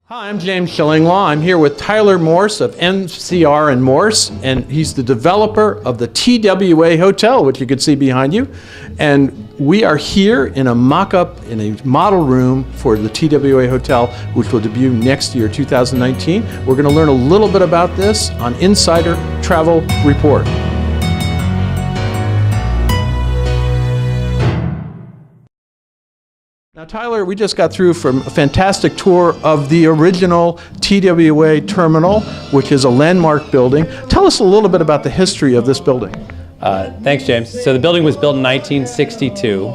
Hi, I'm James Shillinglaw. I'm here with Tyler Morse of MCR and MORSE, and he's the developer of the TWA Hotel, which you can see behind you. And we are here in a mock-up, in a model room for the TWA Hotel, which will debut next year, 2019. We're going to learn a little bit about this on Insider Travel Report. Now, Tyler, we just got through from a fantastic tour of the original TWA Terminal, which is a landmark building. Tell us a little bit about the history of this building. Thanks, James. So the building was built in 1962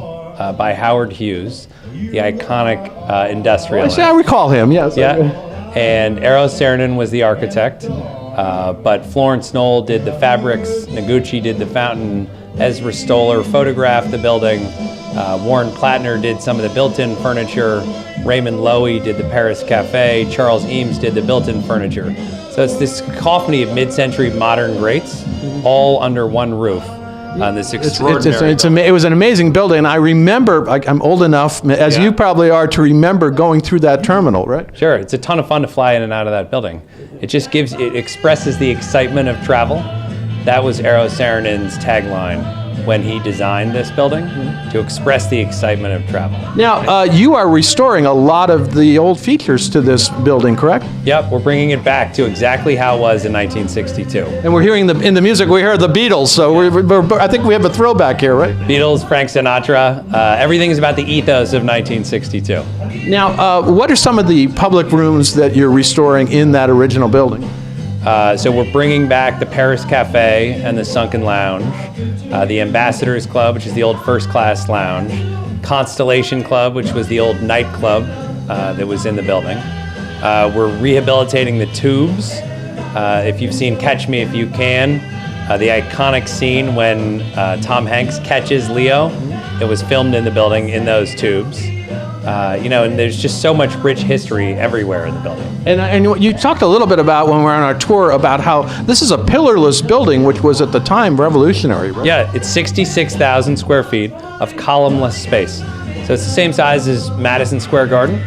by Howard Hughes, the iconic industrialist. I recall him, yes. Yeah, and Eero Saarinen was the architect, but Florence Knoll did the fabrics, Noguchi did the fountain, Ezra Stoller photographed the building, Warren Plattner did some of the built-in furniture, Raymond Loewy did the Paris Cafe, Charles Eames did the built-in furniture. So it's this cacophony of mid-century modern greats, all under one roof on this extraordinary It was an amazing building. I remember, I'm old enough, as you probably are, to remember going through that terminal, right? Sure, it's a ton of fun to fly in and out of that building. It expresses the excitement of travel. That was Eero Saarinen's tagline when he designed this building, to express the excitement of travel. Now, you are restoring a lot of the old features to this building, correct? Yep, we're bringing it back to exactly how it was in 1962. And we're hearing in the music, we heard the Beatles, so I think we have a throwback here, right? Beatles, Frank Sinatra, everything is about the ethos of 1962. Now, what are some of the public rooms that you're restoring in that original building? So we're bringing back the Paris Cafe and the Sunken Lounge, the Ambassadors Club, which is the old first class lounge, Constellation Club, which was the old nightclub that was in the building. We're rehabilitating the tubes. If you've seen Catch Me If You Can, the iconic scene when Tom Hanks catches Leo, it was filmed in the building in those tubes. And there's just so much rich history everywhere in the building. And you talked a little bit about, when we were on our tour, about how this is a pillarless building, which was at the time revolutionary, right? Yeah, it's 66,000 square feet of columnless space. So it's the same size as Madison Square Garden,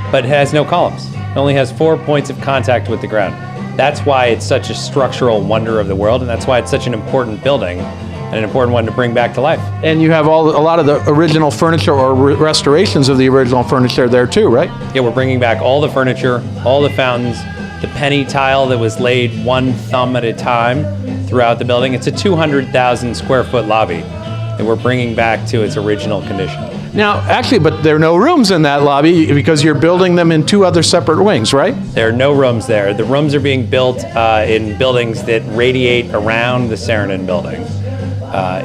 but it has no columns. It only has 4 points of contact with the ground. That's why it's such a structural wonder of the world, and that's why it's such an important building, and an important one to bring back to life. And you have a lot of the original furniture or restorations of the original furniture there too, right? Yeah, we're bringing back all the furniture, all the fountains, the penny tile that was laid one thumb at a time throughout the building. It's a 200,000 square foot lobby that we're bringing back to its original condition. Now, actually, but there are no rooms in that lobby because you're building them in two other separate wings, right? There are no rooms there. The rooms are being built in buildings that radiate around the Saarinen building.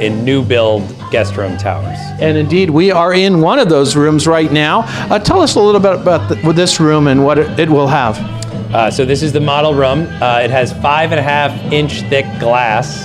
In new build guest room towers. And indeed, we are in one of those rooms right now. Tell us a little bit about this room and what it will have. So this is the model room. It has 5.5-inch thick glass.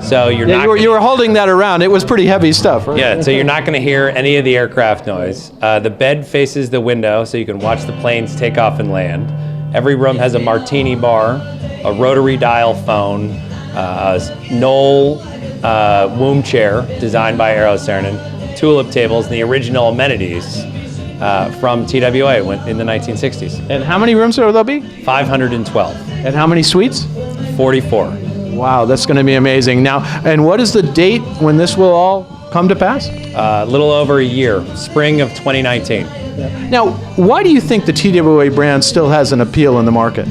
So you were holding that around. It was pretty heavy stuff, right? Yeah, so you're not going to hear any of the aircraft noise. The bed faces the window, so you can watch the planes take off and land. Every room has a martini bar, a rotary dial phone, a Knoll womb chair designed by Eero Saarinen, tulip tables, and the original amenities from TWA in the 1960s. And how many rooms will there be? 512. And how many suites? 44. Wow, that's going to be amazing. Now, and what is the date when this will all come to pass? A little over a year, spring of 2019. Now, why do you think the TWA brand still has an appeal in the market?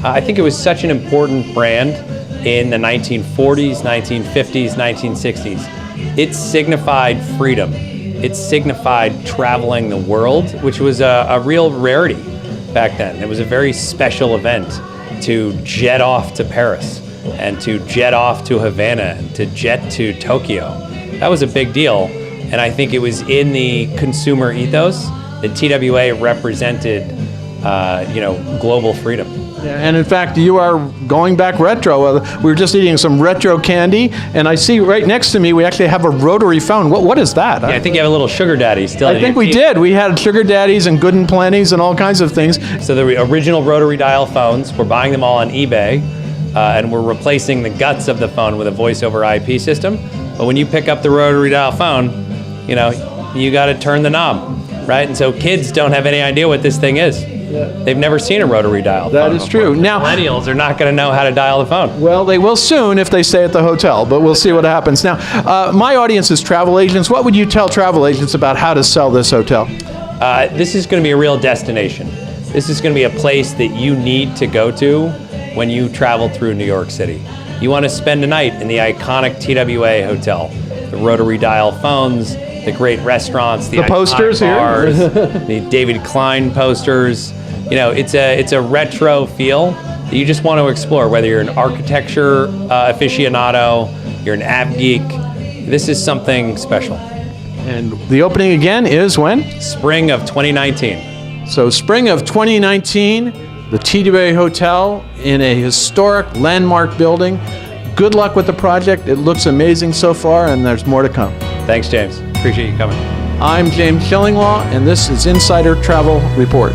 I think it was such an important brand in the 1940s, 1950s, 1960s. It signified freedom. It signified traveling the world, which was a real rarity back then. It was a very special event to jet off to Paris and to jet off to Havana and to jet to Tokyo. That was a big deal, and I think it was in the consumer ethos that TWA represented global freedom. Yeah, and in fact, you are going back retro. We were just eating some retro candy, and I see right next to me we actually have a rotary phone. What is that? Yeah, I think you have a little sugar daddy still. I think we did. We had sugar daddies and good and plenties and all kinds of things. So the original rotary dial phones, we're buying them all on eBay, and we're replacing the guts of the phone with a voice over IP system. But when you pick up the rotary dial phone, you got to turn the knob, right? And so kids don't have any idea what this thing is. they've never seen a rotary dial That phone is before. true. Now- Millennials are not going to know how to dial the phone. Well, they will soon if they stay at the hotel, but we'll see what happens. Now, my audience is travel agents. What would you tell travel agents about how to sell this hotel? This is going to be a real destination. This is going to be a place that you need to go to when you travel through New York City. You want to spend a night in the iconic TWA hotel, the rotary dial phones, the great restaurants, the posters here. bars, the David Klein posters. You know, it's a retro feel that you just want to explore, whether you're an architecture aficionado, you're an av geek. This is something special. And the opening again is when? Spring of 2019. So spring of 2019, the TWA Hotel in a historic landmark building. Good luck with the project. It looks amazing so far, and there's more to come. Thanks, James. Appreciate you coming. I'm James Shillinglaw, and this is Insider Travel Report.